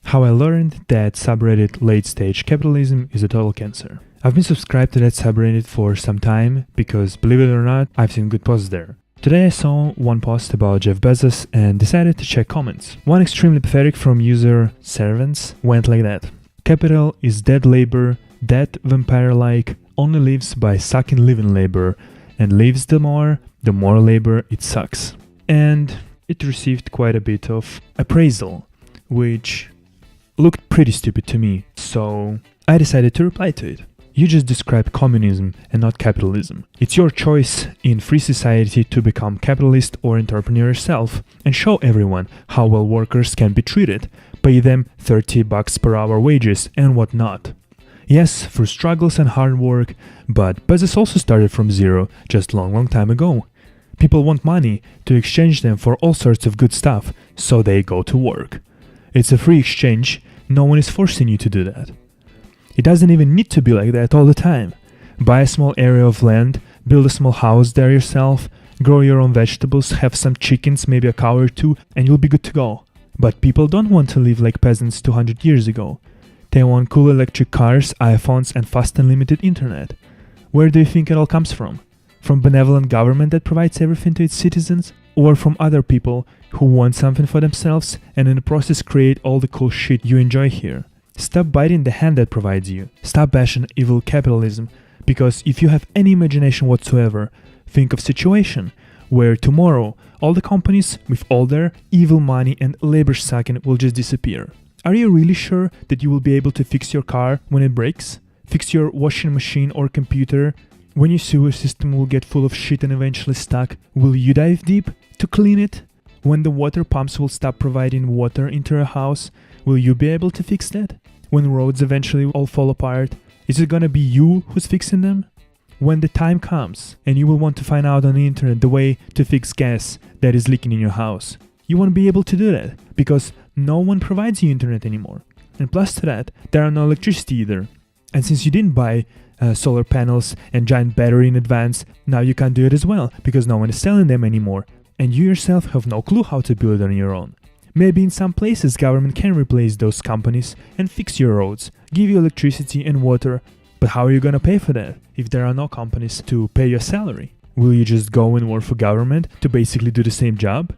How I learned that subreddit LateStageCapitalism is a total cancer. I've been subscribed to that subreddit for some time because, believe it or not, I've seen good posts there. Today I saw one post about Jeff Bezos and decided to check comments. One extremely pathetic from user Servants went like that. Capital is dead labor, that vampire-like only lives by sucking living labor, and lives the more labor it sucks. And it received quite a bit of appraisal, which looked pretty stupid to me, so I decided to reply to it. You just described communism and not capitalism. It's your choice in free society to become capitalist or entrepreneur yourself and show everyone how well workers can be treated, pay them $30 per hour wages and whatnot. Yes, through struggles and hard work, but Bezos also started from zero just long time ago. People want money to exchange them for all sorts of good stuff, so they go to work. It's a free exchange, no one is forcing you to do that. It doesn't even need to be like that all the time. Buy a small area of land, build a small house there yourself, grow your own vegetables, have some chickens, maybe a cow or two, and you'll be good to go. But people don't want to live like peasants 200 years ago. They want cool electric cars, iPhones, and fast unlimited internet. Where do you think it all comes from? From benevolent government that provides everything to its citizens? Or from other people who want something for themselves and in the process create all the cool shit you enjoy here? Stop biting the hand that provides you. Stop bashing evil capitalism, because if you have any imagination whatsoever, think of a situation where tomorrow all the companies with all their evil money and labor sucking will just disappear. Are you really sure that you will be able to fix your car when it breaks? Fix your washing machine or computer? When your sewer system will get full of shit and eventually stuck, will you dive deep to clean it? When the water pumps will stop providing water into a house, will you be able to fix that? When roads eventually all fall apart, is it gonna be you who's fixing them? When the time comes and you will want to find out on the internet the way to fix gas that is leaking in your house, you won't be able to do that because no one provides you internet anymore. And plus to that, there are no electricity either. And since you didn't buy solar panels and giant battery in advance, now you can't do it as well because no one is selling them anymore. And you yourself have no clue how to build it on your own. Maybe in some places government can replace those companies and fix your roads, give you electricity and water, but how are you gonna pay for that if there are no companies to pay your salary? Will you just go and work for government to basically do the same job?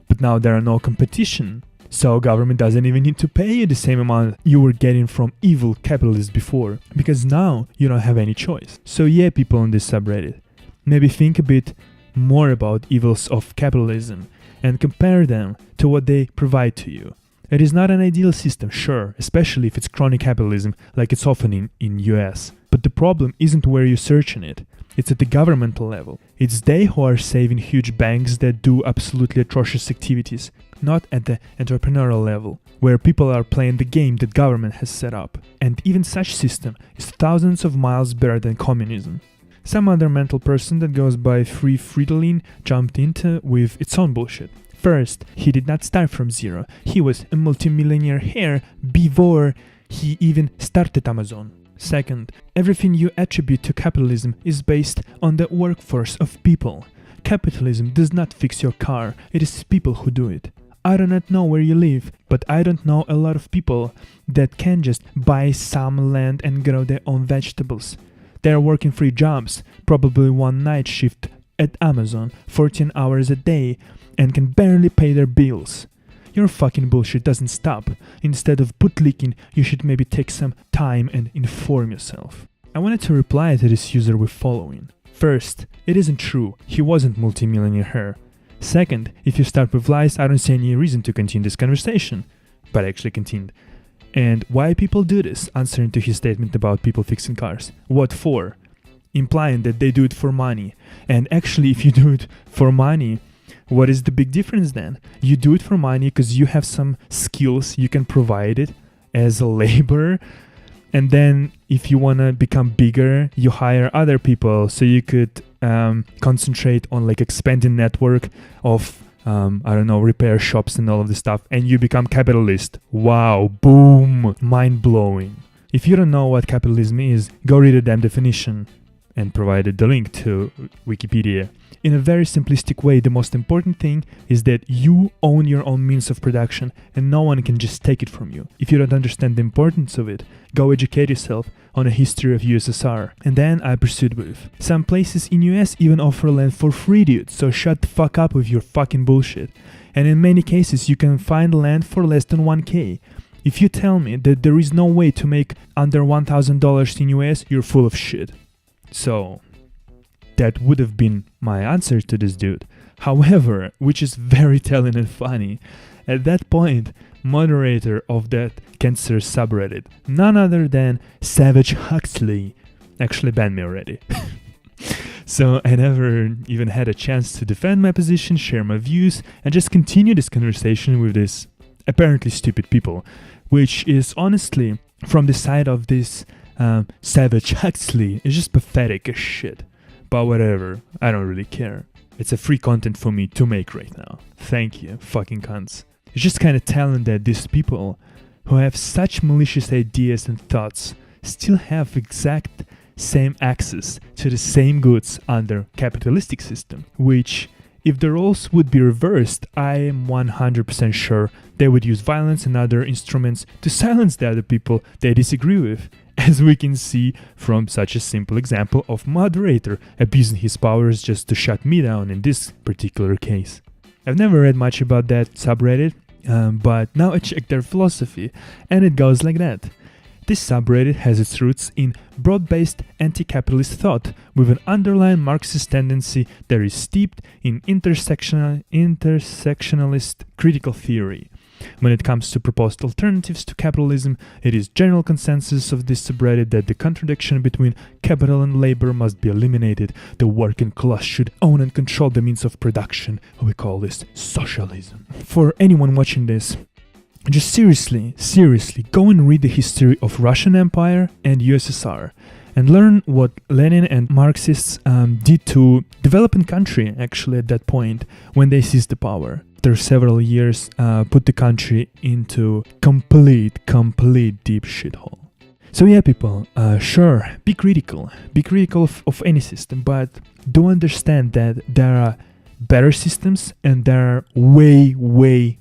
But now there are no competition, so government doesn't even need to pay you the same amount you were getting from evil capitalists before, because now you don't have any choice. So yeah, people on this subreddit, maybe think a bit more about evils of capitalism and compare them to what they provide to you. It is not an ideal system, sure, especially if it's crony capitalism like it's often in US. But the problem isn't where you're searching it, it's at the governmental level. It's they who are saving huge banks that do absolutely atrocious activities, not at the entrepreneurial level, where people are playing the game that government has set up. And even such system is thousands of miles better than communism. Some other mental person that goes by Free Fridolin jumped into with its own bullshit. First, he did not start from zero. He was a multimillionaire here before he even started Amazon. Second, everything you attribute to capitalism is based on the workforce of people. Capitalism does not fix your car, it is people who do it. I do not know where you live, but I don't know a lot of people that can just buy some land and grow their own vegetables. They are working 3 jobs, probably one night shift at Amazon, 14 hours a day, and can barely pay their bills. Your fucking bullshit doesn't stop. Instead of bootlicking, you should maybe take some time and inform yourself. I wanted to reply to this user with following. First, it isn't true, he wasn't multimillionaire. Second, if you start with lies, I don't see any reason to continue this conversation. But I actually continued. And why people do this, answering to his statement about people fixing cars. What for? Implying that they do it for money. And actually, if you do it for money, what is the big difference then? You do it for money because you have some skills, you can provide it as a labor. And then if you want to become bigger, you hire other people so you could concentrate on like expanding network of repair shops and all of this stuff, and you become capitalist. Wow, boom, mind-blowing. If you don't know what capitalism is, go read the damn definition. and provided the link to Wikipedia. In a very simplistic way, the most important thing is that you own your own means of production and no one can just take it from you. If you don't understand the importance of it, go educate yourself on a history of USSR. And then I pursued with, some places in US even offer land for free, dude, so shut the fuck up with your fucking bullshit. And in many cases you can find land for less than 1k. If you tell me that there is no way to make under $1,000 in US, you're full of shit. So that would have been my answer to this dude. However, which is very telling and funny, at that point, moderator of that cancer subreddit, none other than Savage Huxley, actually banned me already. So I never even had a chance to defend my position, share my views, and just continue this conversation with these apparently stupid people, which is honestly, from the side of this Savage Huxley, is just pathetic as shit. But whatever, I don't really care. It's a free content for me to make right now. Thank you, fucking cunts. It's just kind of telling that these people who have such malicious ideas and thoughts still have exact same access to the same goods under capitalistic system, which, if the roles would be reversed, I am 100% sure they would use violence and other instruments to silence the other people they disagree with, as we can see from such a simple example of moderator abusing his powers just to shut me down in this particular case. I've never read much about that subreddit, but now I check their philosophy, and it goes like that. This subreddit has its roots in broad-based anti-capitalist thought with an underlying Marxist tendency that is steeped in intersectionalist critical theory. When it comes to proposed alternatives to capitalism, it is general consensus of this subreddit that the contradiction between capital and labor must be eliminated. The working class should own and control the means of production. We call this socialism. For anyone watching this, just seriously, go and read the history of Russian Empire and USSR and learn what Lenin and Marxists did to developing country actually at that point when they seized the power. After several years, put the country into complete deep shithole. So yeah, people, sure, be critical of any system, but do understand that there are better systems and there are way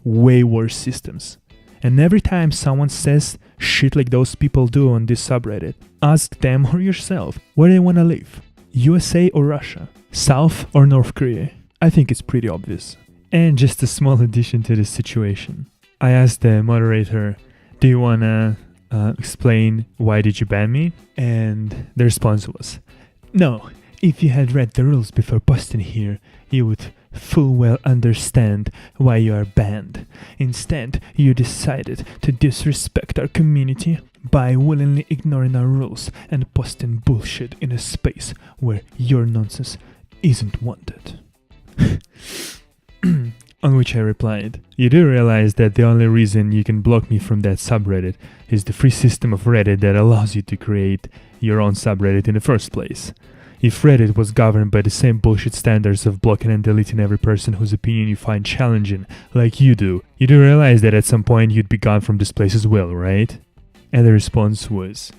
worse systems. And every time someone says shit like those people do on this subreddit, ask them or yourself where they want to live. USA or Russia? South or North Korea? I think it's pretty obvious. And just a small addition to this situation. I asked the moderator, do you want to explain why did you ban me? And the response was, no, if you had read the rules before posting here, you would full well understand why you are banned. Instead, you decided to disrespect our community by willingly ignoring our rules and posting bullshit in a space where your nonsense isn't wanted. On which I replied, you do realize that the only reason you can block me from that subreddit is the free system of Reddit that allows you to create your own subreddit in the first place. If Reddit was governed by the same bullshit standards of blocking and deleting every person whose opinion you find challenging, like you do realize that at some point you'd be gone from this place as well, right? And the response was,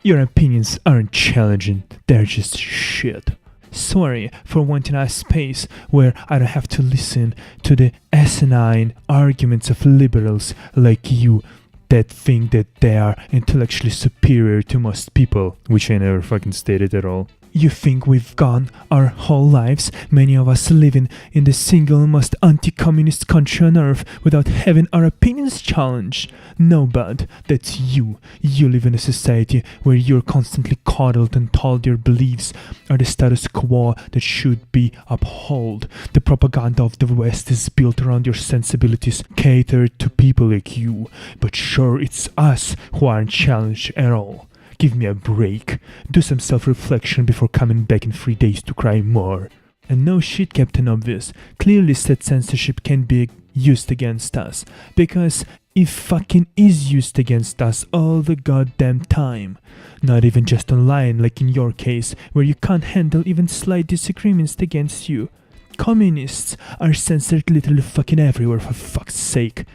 your opinions aren't challenging, they're just shit. Sorry for wanting a space where I don't have to listen to the asinine arguments of liberals like you that think that they are intellectually superior to most people, which I never fucking stated at all. You think we've gone our whole lives, many of us living in the single most anti-communist country on earth, without having our opinions challenged? No, bud, that's you. You live in a society where you're constantly coddled and told your beliefs are the status quo that should be upheld. The propaganda of the West is built around your sensibilities, catered to people like you. But sure, it's us who aren't challenged at all. Give me a break. Do some self-reflection before coming back in 3 days to cry more. And no shit, Captain Obvious. Clearly said censorship can be used against us. Because it fucking is used against us all the goddamn time. Not even just online, like in your case, where you can't handle even slight disagreements against you. Communists are censored literally fucking everywhere, for fuck's sake.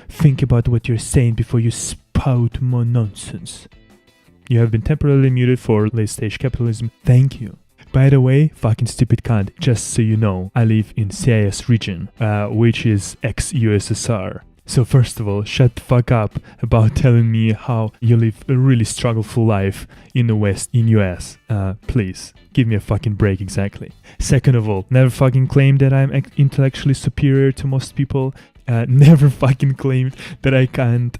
Think about what you're saying before you spout more nonsense. You have been temporarily muted for LateStageCapitalism. Thank you. By the way, fucking stupid cunt, just so you know, I live in CIS region, which is ex-USSR. So first of all, shut the fuck up about telling me how you live a really struggleful life in the West, in US. Please, give me a fucking break, exactly. Second of all, never fucking claim that I'm intellectually superior to most people. Never fucking claimed that I can't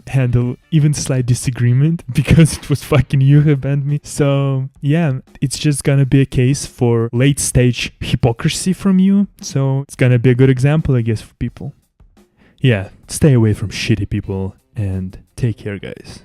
handle even slight disagreement because it was fucking you who banned me. So yeah, it's just gonna be a case for late stage hypocrisy from you. So it's gonna be a good example, I guess, for people. Yeah, stay away from shitty people and take care, guys.